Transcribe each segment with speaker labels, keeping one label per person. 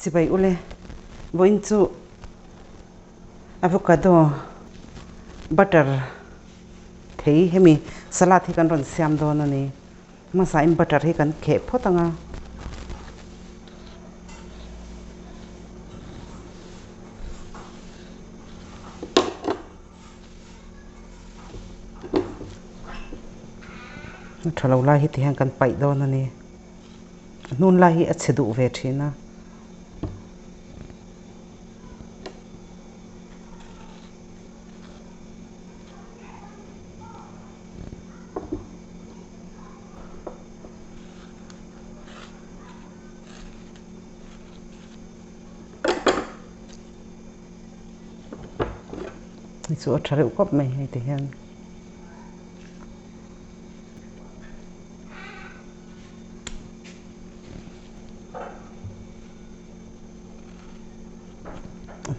Speaker 1: chỉ bay ule voin chu avocado butter thei hemi salad hi kan ron siam don ani masa im butter hi kan khe photanga thalo la hi ti han kan pai don ani nun la hi achedu ve thina Itu cari ukap mai itu yang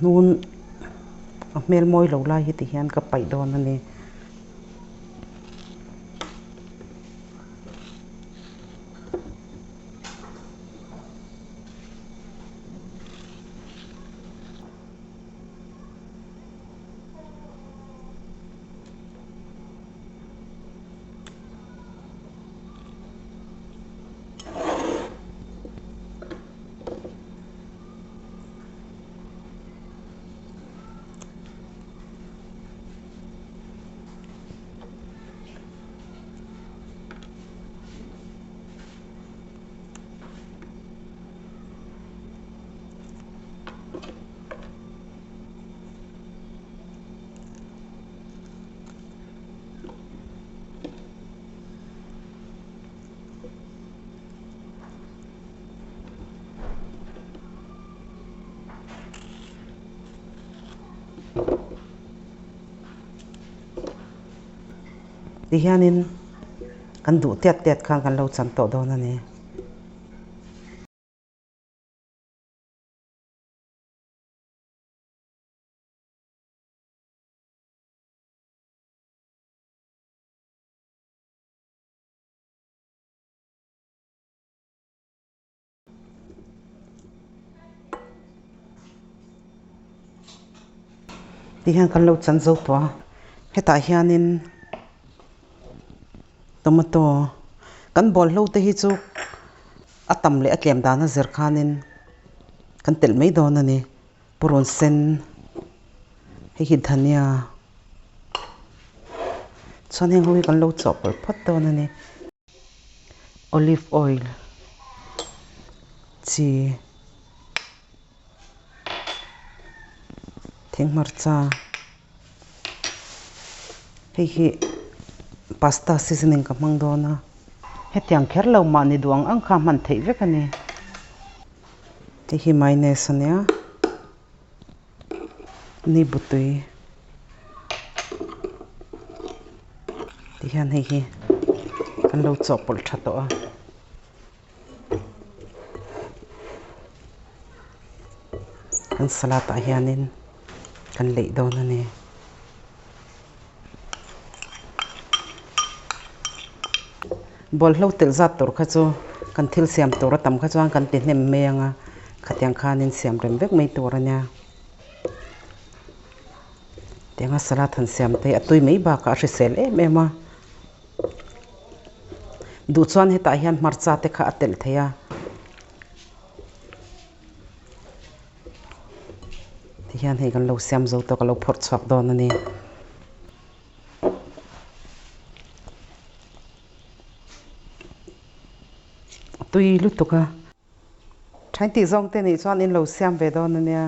Speaker 1: nun mel moi lâu lai itu yang kepai don ni hianin kan du tiat khang kan lo chan to don ani hian kan lo chan zo to heta hianin tomato kan bol lo te hi chu atam le atlem dana zer khanin kan tel mai don ani puron sen hi dhania chone hoi kan lo chop phat don ani olive oil chi thing marcha hi pasta seasoning ka mang dona hetiang kher lo ma ni duang ang kha man thei vek ani hi mayonnaise ania ni butui hian hi kan lo chopol thato a kan salad a hianin kan lei don ani bol hlo tel zat tor kha chu kan thil siam tor tam kha chuan kan ti hnem me anga khatiang khanin siam rem vek mai tor ania tenga salad han siam te atui mai ba ka hrisel em a du chuan heta hian marcha te kha atel theya hian hei kan lo siam zo to ka lo phort chhuak don ani tui lutuka thain ti zong te ni chuan in lo siam ve don ania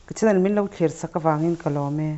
Speaker 1: kichen min lo thlir saka wangin kalome